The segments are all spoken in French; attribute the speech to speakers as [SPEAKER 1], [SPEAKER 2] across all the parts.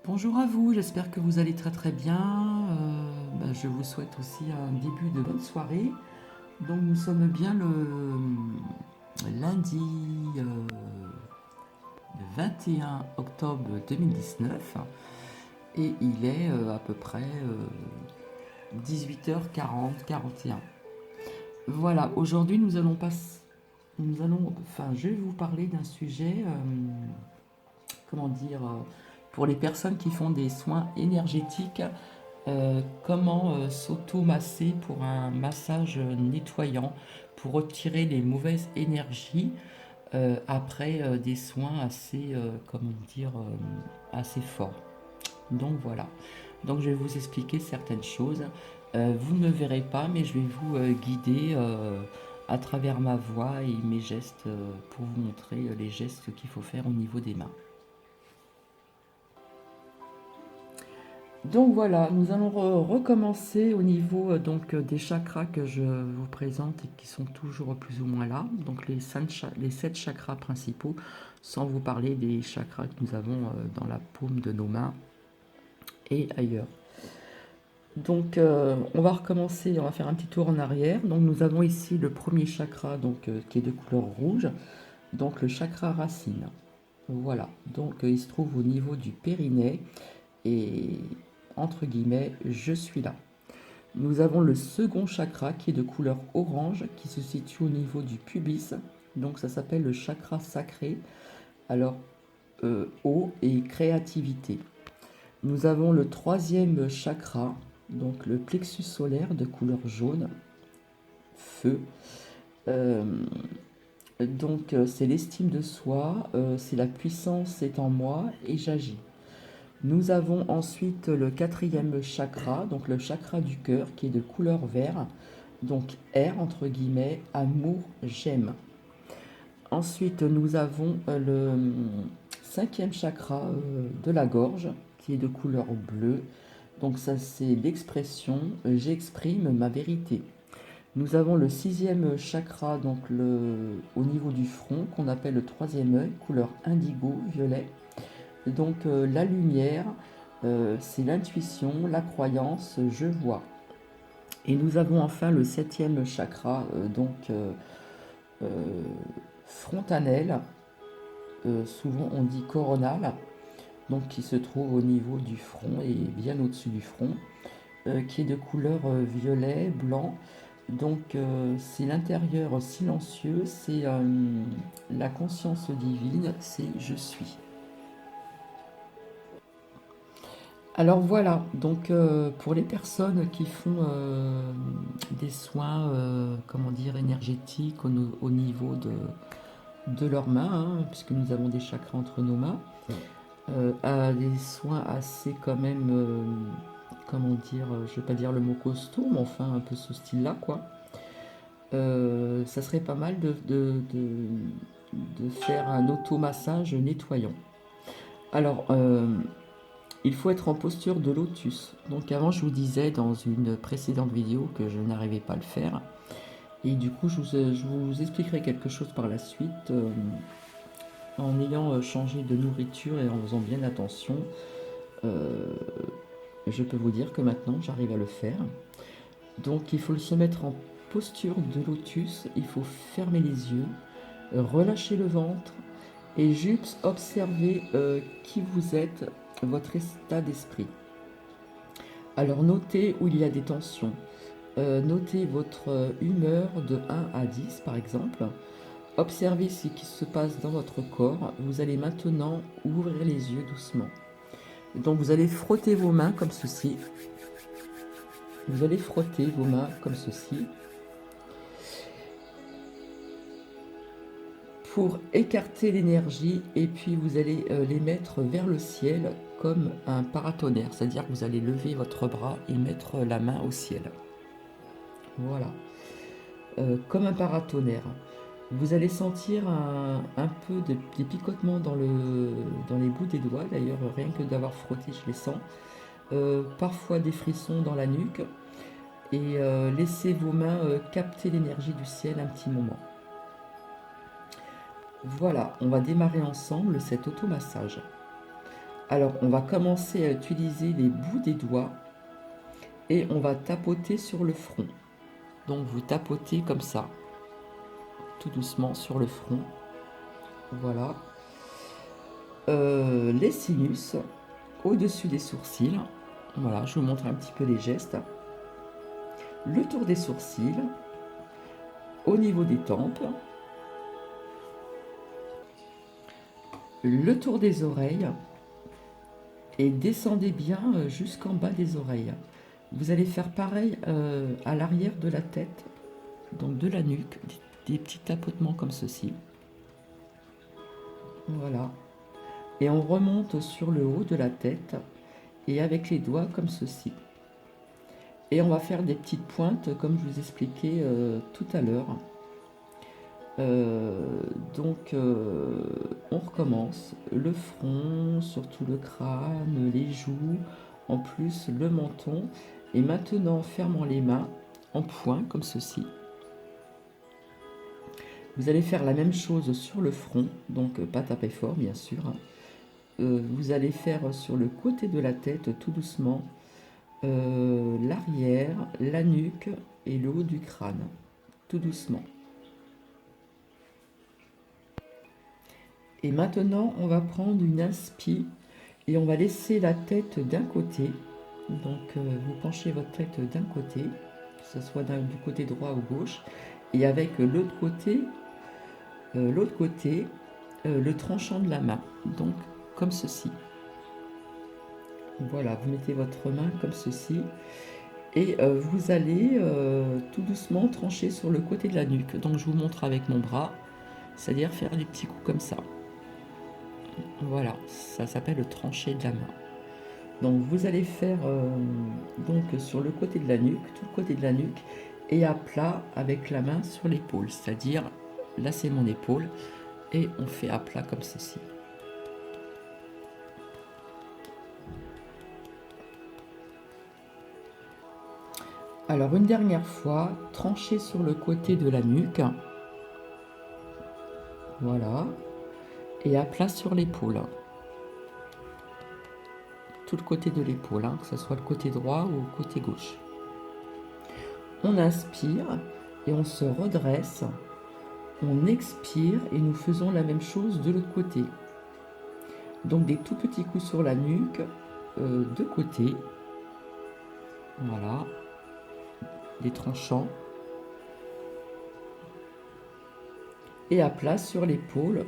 [SPEAKER 1] Bonjour à vous, j'espère que vous allez très très bien. Je vous souhaite aussi un début de bonne soirée. Donc nous sommes bien le lundi 21 octobre 2019 et il est à peu près 18h40, 41. Voilà, aujourd'hui je vais vous parler d'un sujet, comment dire, pour les personnes qui font des soins énergétiques. Comment s'auto-masser pour un massage nettoyant, pour retirer les mauvaises énergies après des soins assez, comment dire, assez forts. Donc voilà. Donc je vais vous expliquer certaines choses. Vous ne me verrez pas, mais je vais vous guider à travers ma voix et mes gestes pour vous montrer les gestes qu'il faut faire au niveau des mains. Donc voilà, nous allons recommencer au niveau des chakras que je vous présente et qui sont toujours plus ou moins là. Donc les 7 chakras principaux, sans vous parler des chakras que nous avons dans la paume de nos mains et ailleurs. Donc on va recommencer, on va faire un petit tour en arrière. Donc nous avons ici le premier chakra qui est de couleur rouge, donc le chakra racine. Voilà, donc il se trouve au niveau du périnée et entre guillemets, je suis là. Nous avons le second chakra qui est de couleur orange, qui se situe au niveau du pubis. Donc ça s'appelle le chakra sacré. Alors, eau et créativité. Nous avons le troisième chakra, donc le plexus solaire de couleur jaune, feu. Euh, c'est l'estime de soi, c'est la puissance est en moi et j'agis. Nous avons ensuite le quatrième chakra, donc le chakra du cœur qui est de couleur vert, donc R entre guillemets, amour, j'aime. Ensuite, nous avons le cinquième chakra de la gorge qui est de couleur bleue, donc ça c'est l'expression, j'exprime ma vérité. Nous avons le sixième chakra, au niveau du front, qu'on appelle le troisième œil, couleur indigo, violet. Donc la lumière, c'est l'intuition, la croyance, je vois. Et nous avons enfin le septième chakra, euh, frontanel, souvent on dit coronal, donc qui se trouve au niveau du front et bien au-dessus du front, qui est de couleur violet, blanc. Donc c'est l'intérieur silencieux, c'est la conscience divine, c'est je suis. Alors voilà, donc pour les personnes qui font des soins, comment dire, énergétiques au niveau de leurs mains, hein, puisque nous avons des chakras entre nos mains, à des soins assez quand même, comment dire, je ne vais pas dire le mot costaud, mais enfin un peu ce style-là, quoi. Ça serait pas mal de faire un automassage nettoyant. Alors, il faut être en posture de lotus. Donc avant, je vous disais dans une précédente vidéo que je n'arrivais pas à le faire. Et du coup, je vous expliquerai quelque chose par la suite en ayant changé de nourriture et en faisant bien attention. euh, je peux vous dire que maintenant, j'arrive à le faire. Donc il faut se mettre en posture de lotus. Il faut fermer les yeux, relâcher le ventre et juste observer qui vous êtes, votre état d'esprit. Alors notez où il y a des tensions. Notez votre humeur de 1 à 10 par exemple. Observez ce qui se passe dans votre corps. Vous allez maintenant ouvrir les yeux doucement. Donc vous allez frotter vos mains comme ceci. Vous allez frotter vos mains comme ceci pour écarter l'énergie et puis vous allez les mettre vers le ciel comme un paratonnerre. C'est-à-dire que vous allez lever votre bras et mettre la main au ciel. Voilà. Comme un paratonnerre. Vous allez sentir un peu des picotements dans les bouts des doigts, d'ailleurs rien que d'avoir frotté je les sens. Parfois des frissons dans la nuque et laissez vos mains capter l'énergie du ciel un petit moment. Voilà, on va démarrer ensemble cet automassage. Alors, on va commencer à utiliser les bouts des doigts et on va tapoter sur le front. Donc, vous tapotez comme ça, tout doucement sur le front. Voilà. Les sinus au-dessus des sourcils. Voilà, je vous montre un petit peu les gestes. Le tour des sourcils, au niveau des tempes, le tour des oreilles et descendez bien jusqu'en bas des oreilles. Vous allez faire pareil à l'arrière de la tête, donc de la nuque, des petits tapotements comme ceci. Voilà. Et on remonte sur le haut de la tête et avec les doigts comme ceci. Et on va faire des petites pointes comme je vous expliquais tout à l'heure. On recommence. Le front, surtout le crâne, les joues, en plus le menton. Et maintenant, fermant les mains en point comme ceci. Vous allez faire la même chose sur le front, donc pas taper fort bien sûr. Vous allez faire sur le côté de la tête tout doucement, l'arrière, la nuque et le haut du crâne, tout doucement. Et maintenant, on va prendre une inspi et on va laisser la tête d'un côté. Donc, vous penchez votre tête d'un côté, que ce soit du côté droit ou gauche, et avec l'autre côté, le tranchant de la main. Donc, comme ceci. Voilà, vous mettez votre main comme ceci. Et vous allez tout doucement trancher sur le côté de la nuque. Donc, je vous montre avec mon bras, c'est-à-dire faire des petits coups comme ça. Voilà, ça s'appelle le trancher de la main. Donc vous allez faire donc sur le côté de la nuque, tout le côté de la nuque, et à plat avec la main sur l'épaule. C'est-à-dire, là c'est mon épaule, et on fait à plat comme ceci. Alors une dernière fois, tranchez sur le côté de la nuque. Voilà. Et à plat sur l'épaule. Tout le côté de l'épaule, hein, que ce soit le côté droit ou le côté gauche. On inspire et on se redresse. On expire et nous faisons la même chose de l'autre côté. Donc des tout petits coups sur la nuque, de côté. Voilà. Des tranchants. Et à plat sur l'épaule.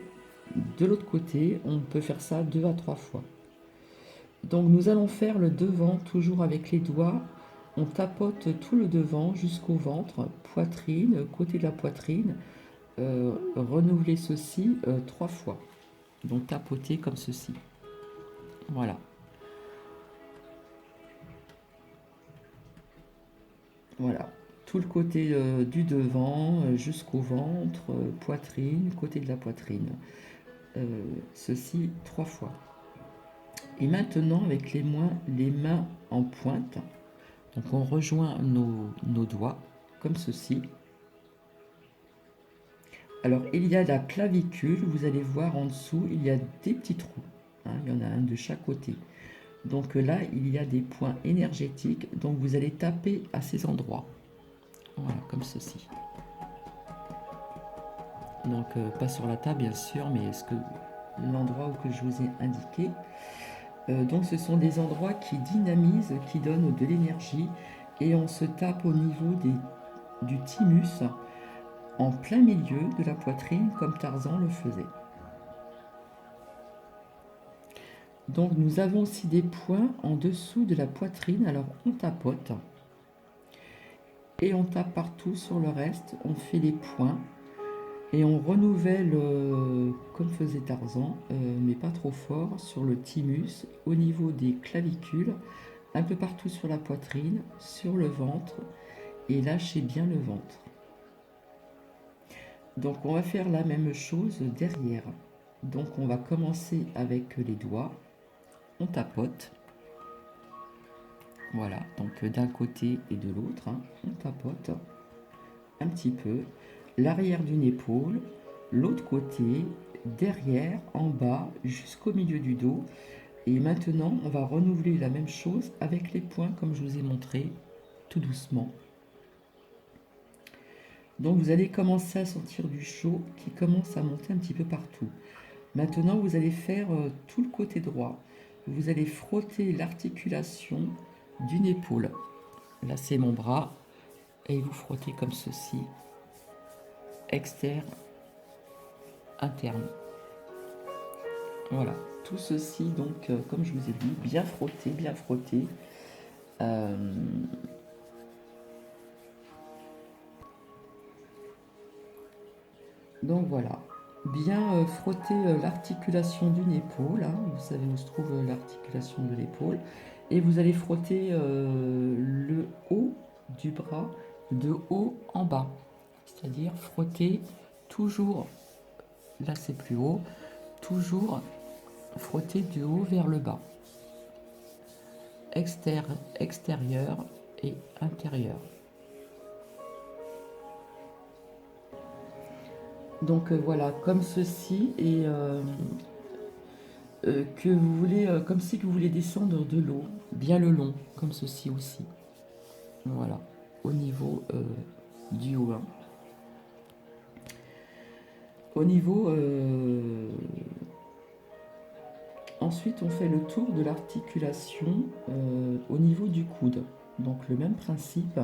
[SPEAKER 1] De l'autre côté, on peut faire ça 2 à 3 fois. Donc nous allons faire le devant toujours avec les doigts. On tapote tout le devant jusqu'au ventre, poitrine, côté de la poitrine. Renouveler ceci 3 fois. Donc tapoter comme ceci. Voilà. Voilà. Tout le côté du devant jusqu'au ventre, poitrine, côté de la poitrine. Ceci 3 fois. Et maintenant, avec les mains en pointe, donc on rejoint nos doigts, comme ceci. Alors, il y a la clavicule, vous allez voir en dessous, il y a des petits trous. Hein, il y en a un de chaque côté. Donc là, il y a des points énergétiques, donc vous allez taper à ces endroits. Voilà, comme ceci. Donc, pas sur la table, bien sûr, mais l'endroit où je vous ai indiqué. Donc ce sont des endroits qui dynamisent, qui donnent de l'énergie et on se tape au niveau du thymus en plein milieu de la poitrine comme Tarzan le faisait. Donc nous avons aussi des points en dessous de la poitrine, alors on tapote et on tape partout sur le reste, on fait les points et on renouvelle comme faisait Tarzan, mais pas trop fort, sur le thymus, au niveau des clavicules, un peu partout sur la poitrine, sur le ventre, et lâchez bien le ventre. Donc on va faire la même chose derrière. Donc on va commencer avec les doigts, on tapote. Voilà, donc d'un côté et de l'autre, hein, on tapote un petit peu. L'arrière d'une épaule, l'autre côté, derrière, en bas, jusqu'au milieu du dos. Et maintenant, on va renouveler la même chose avec les points comme je vous ai montré, tout doucement. Donc vous allez commencer à sentir du chaud qui commence à monter un petit peu partout. Maintenant, vous allez faire tout le côté droit. Vous allez frotter l'articulation d'une épaule. Là, c'est mon bras. Et vous frottez comme ceci. Externe, interne. Voilà. Tout ceci, donc, comme je vous ai dit, bien frotter, bien frotter. Donc voilà, bien frotter l'articulation d'une épaule, hein. Vous savez où se trouve l'articulation de l'épaule, et vous allez frotter le haut du bras de haut en bas, c'est-à-dire frotter toujours, là c'est plus haut, toujours frotter du haut vers le bas, extérieur et intérieur. Donc voilà, comme ceci, et que vous voulez, comme si vous voulez descendre de l'eau, bien le long, comme ceci aussi. Voilà, au niveau du haut. Hein. Au niveau... Ensuite, on fait le tour de l'articulation au niveau du coude. Donc le même principe.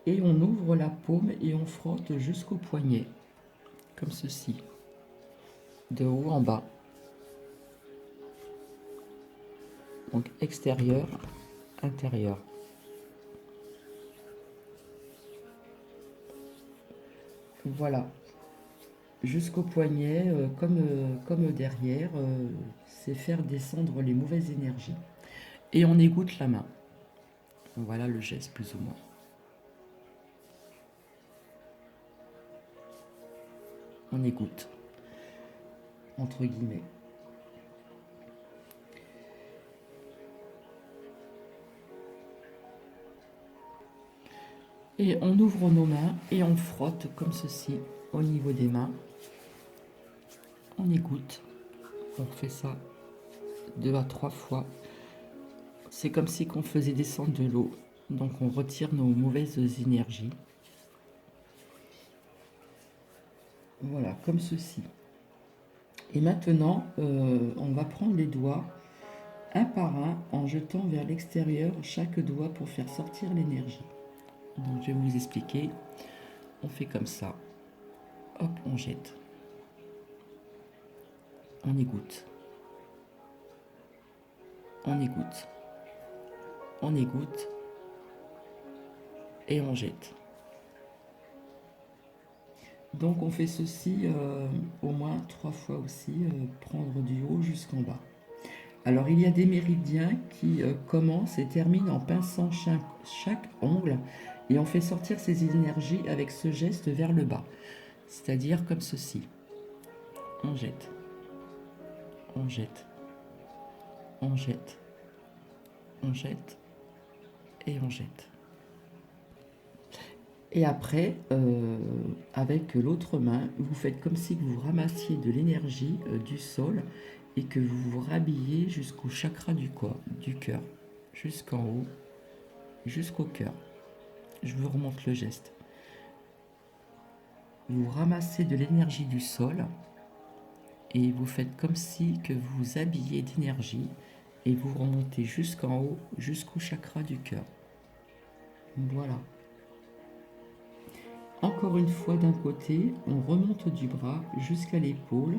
[SPEAKER 1] Et on ouvre la paume et on frotte jusqu'au poignet, comme ceci, de haut en bas. Donc extérieur, intérieur. Voilà, jusqu'au poignet, comme derrière, c'est faire descendre les mauvaises énergies. Et on égoutte la main. Voilà le geste plus ou moins. On égoutte, entre guillemets. Et on ouvre nos mains et on frotte comme ceci au niveau des mains. On égoutte. On fait ça 2 à 3 fois. C'est comme si on faisait descendre de l'eau. Donc on retire nos mauvaises énergies. Voilà, comme ceci. Et maintenant, on va prendre les doigts un par un en jetant vers l'extérieur chaque doigt pour faire sortir l'énergie. Donc je vais vous expliquer. On fait comme ça. Hop, on jette. On égoutte. On égoutte. On égoutte. Et on jette. Donc on fait ceci au moins 3 fois aussi, prendre du haut jusqu'en bas. Alors il y a des méridiens qui commencent et terminent en pinçant chaque ongle et on fait sortir ces énergies avec ce geste vers le bas. C'est-à-dire comme ceci. On jette. On jette. On jette. On jette. Et on jette. Et après, avec l'autre main, vous faites comme si vous ramassiez de l'énergie du sol et que vous vous rhabillez jusqu'au chakra du corps, du cœur, jusqu'en haut, jusqu'au cœur. Je vous remonte le geste. Vous ramassez de l'énergie du sol et vous faites comme si que vous vous habillez d'énergie et vous remontez jusqu'en haut, jusqu'au chakra du cœur. Voilà. Encore une fois d'un côté, on remonte du bras jusqu'à l'épaule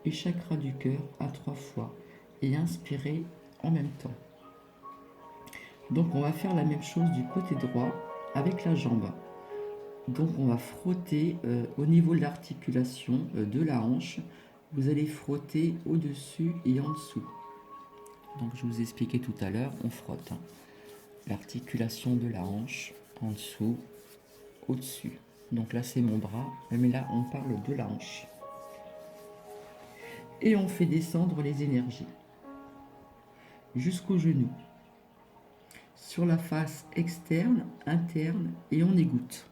[SPEAKER 1] et chakra du cœur à 3 fois. Et inspirez en même temps. Donc on va faire la même chose du côté droit avec la jambe. Donc on va frotter au niveau de l'articulation de la hanche. Vous allez frotter au-dessus et en dessous. Donc je vous expliquais tout à l'heure, on frotte hein, l'articulation de la hanche en dessous, au-dessus. Donc là c'est mon bras, mais là on parle de la hanche. Et on fait descendre les énergies jusqu'au genou, sur la face externe, interne, et on égoutte.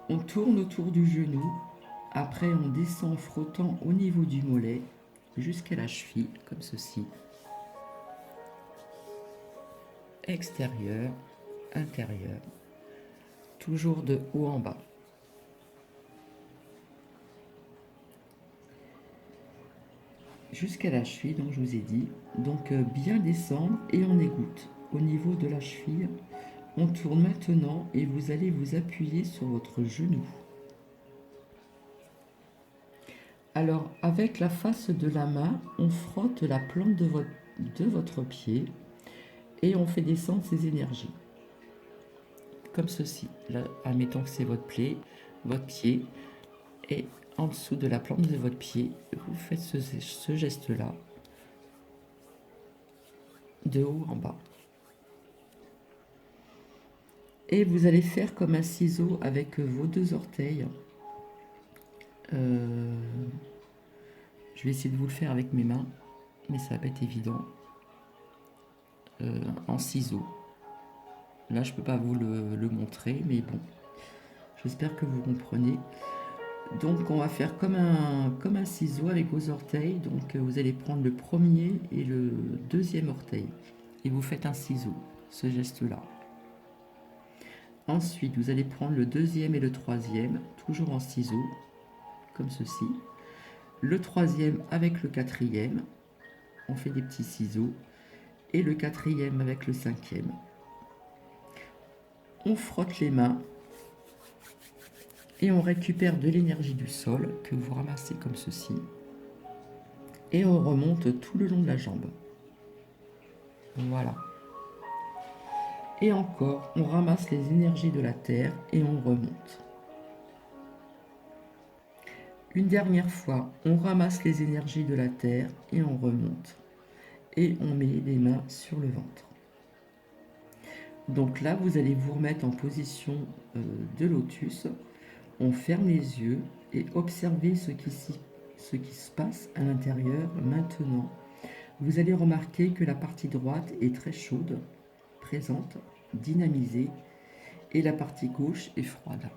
[SPEAKER 1] On tourne autour du genou, après on descend en frottant au niveau du mollet, jusqu'à la cheville, comme ceci. Extérieur, intérieur, toujours de haut en bas. Jusqu'à la cheville, donc je vous ai dit. Donc bien descendre et on égoutte au niveau de la cheville. On tourne maintenant et vous allez vous appuyer sur votre genou. Alors avec la face de la main, on frotte la plante de votre pied et on fait descendre ces énergies. Comme ceci. Là, admettons que c'est votre pied, et en dessous de la plante de votre pied, vous faites ce geste-là, de haut en bas. Et vous allez faire comme un ciseau avec vos deux orteils. Je vais essayer de vous le faire avec mes mains, mais ça va pas être évident. En ciseaux. Là, je peux pas vous le montrer, mais bon, j'espère que vous comprenez. Donc, on va faire comme un ciseau avec vos orteils. Donc, vous allez prendre le premier et le deuxième orteil. Et vous faites un ciseau, ce geste-là. Ensuite, vous allez prendre le deuxième et le troisième, toujours en ciseau, comme ceci. Le troisième avec le quatrième, on fait des petits ciseaux. Et le quatrième avec le cinquième. On frotte les mains et on récupère de l'énergie du sol que vous ramassez comme ceci. Et on remonte tout le long de la jambe. Voilà. Et encore, on ramasse les énergies de la terre et on remonte. Une dernière fois, on ramasse les énergies de la terre et on remonte. Et on met les mains sur le ventre. Donc là, vous allez vous remettre en position de lotus. On ferme les yeux et observez ce qui se passe à l'intérieur maintenant. Vous allez remarquer que la partie droite est très chaude, présente, dynamisée, et la partie gauche est froide.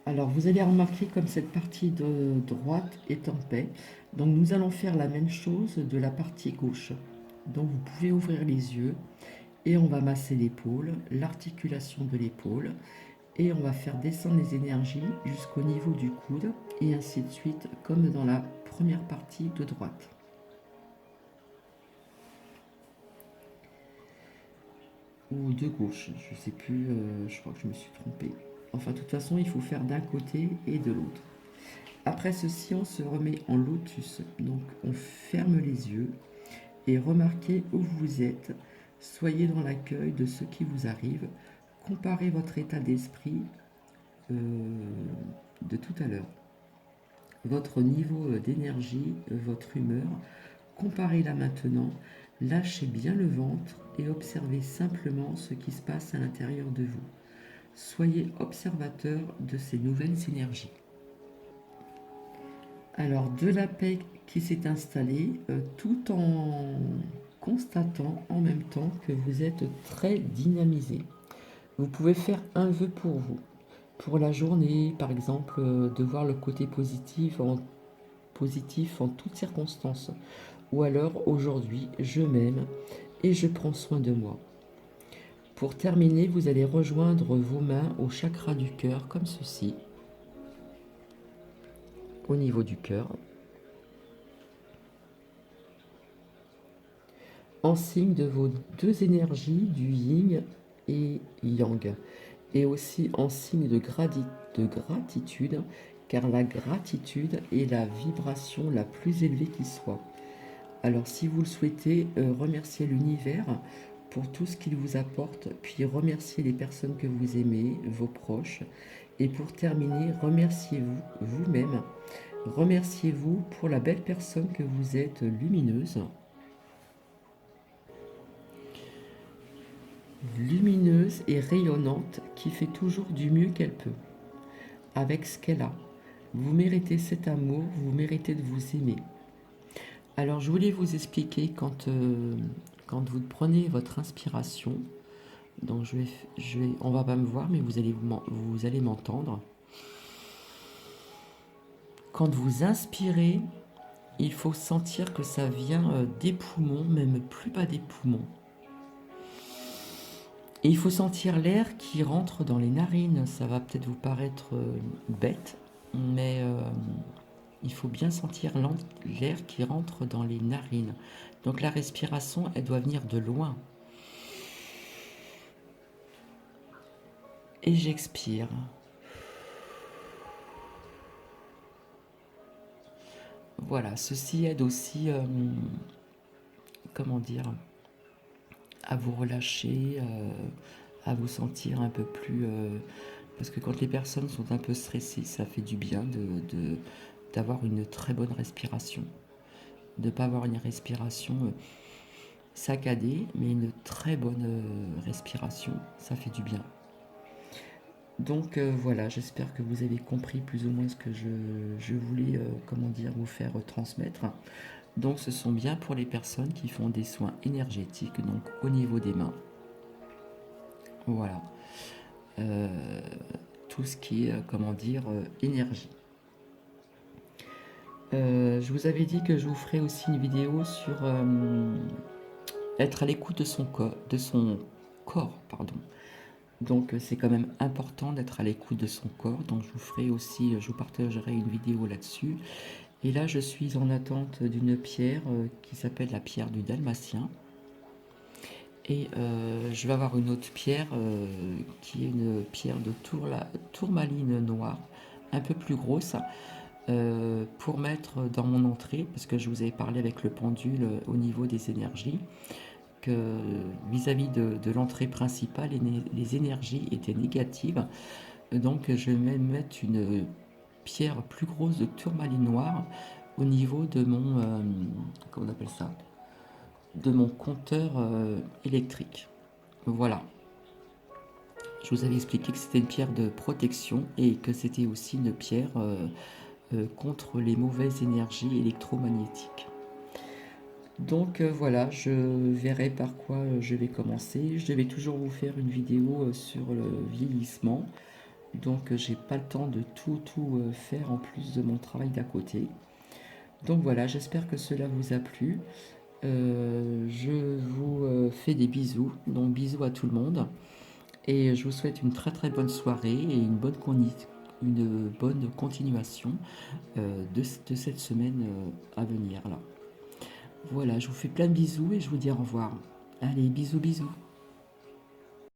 [SPEAKER 1] Alors vous allez remarquer comme cette partie de droite est en paix. Donc nous allons faire la même chose de la partie gauche. Donc vous pouvez ouvrir les yeux et on va masser l'épaule, l'articulation de l'épaule. Et on va faire descendre les énergies jusqu'au niveau du coude et ainsi de suite comme dans la première partie de droite. Ou de gauche, je ne sais plus, je crois que je me suis trompée. Enfin, de toute façon, il faut faire d'un côté et de l'autre. Après ceci, on se remet en lotus. Donc, on ferme les yeux et remarquez où vous êtes. Soyez dans l'accueil de ce qui vous arrive. Comparez votre état d'esprit de tout à l'heure. Votre niveau d'énergie, votre humeur. Comparez-la maintenant. Lâchez bien le ventre et observez simplement ce qui se passe à l'intérieur de vous. Soyez observateur de ces nouvelles énergies. Alors, de la paix qui s'est installée, tout en constatant en même temps que vous êtes très dynamisé. Vous pouvez faire un vœu pour vous, pour la journée, par exemple, de voir le côté positif en toutes circonstances. Ou alors, aujourd'hui, je m'aime et je prends soin de moi. Pour terminer, vous allez rejoindre vos mains au chakra du cœur, comme ceci, au niveau du cœur, en signe de vos deux énergies, du yin et yang, et aussi en signe de gratitude, car la gratitude est la vibration la plus élevée qui soit. Alors si vous le souhaitez, remerciez l'univers pour tout ce qu'il vous apporte, puis remerciez les personnes que vous aimez, vos proches, et pour terminer, remerciez-vous vous-même, remerciez-vous pour la belle personne que vous êtes, lumineuse et rayonnante, qui fait toujours du mieux qu'elle peut, avec ce qu'elle a. Vous méritez cet amour, vous méritez de vous aimer. Alors je voulais vous expliquer quand vous prenez votre inspiration, donc on va pas me voir, mais vous allez m'entendre. Quand vous inspirez, il faut sentir que ça vient des poumons, même plus bas des poumons. Et il faut sentir l'air qui rentre dans les narines. Ça va peut-être vous paraître bête, mais il faut bien sentir l'air qui rentre dans les narines. Donc la respiration, elle doit venir de loin. Et j'expire. Voilà, ceci aide aussi, comment dire, à vous relâcher, à vous sentir un peu plus... parce que quand les personnes sont un peu stressées, ça fait du bien d'avoir une très bonne respiration. De ne pas avoir une respiration saccadée, mais une très bonne respiration, ça fait du bien. Donc voilà, j'espère que vous avez compris plus ou moins ce que je voulais, comment dire, vous faire transmettre. Donc ce sont bien pour les personnes qui font des soins énergétiques, donc au niveau des mains. Voilà. Tout ce qui est, comment dire, énergie. Je vous avais dit que je vous ferai aussi une vidéo sur être à l'écoute de son corps, pardon. Donc c'est quand même important d'être à l'écoute de son corps. Donc je vous ferai aussi, je vous partagerai une vidéo là-dessus. Et là je suis en attente d'une pierre qui s'appelle la pierre du Dalmatien. Et je vais avoir une autre pierre qui est une pierre de tourmaline noire, un peu plus grosse, pour mettre dans mon entrée, parce que je vous avais parlé avec le pendule au niveau des énergies, que vis-à-vis de l'entrée principale, les énergies étaient négatives. Donc je vais mettre une pierre plus grosse de tourmaline noire au niveau de mon, comment on appelle ça, de mon compteur électrique. Voilà. Je vous avais expliqué que c'était une pierre de protection et que c'était aussi une pierre contre les mauvaises énergies électromagnétiques. Donc voilà, je verrai par quoi je vais commencer. Je vais toujours vous faire une vidéo sur le vieillissement. Donc j'ai pas le temps de tout faire en plus de mon travail d'à côté. Donc voilà, j'espère que cela vous a plu. Je vous fais des bisous. Donc bisous à tout le monde. Et je vous souhaite une très très bonne soirée et une bonne continuation de cette semaine à venir là. Voilà, je vous fais plein de bisous et je vous dis au revoir. Allez, bisous bisous.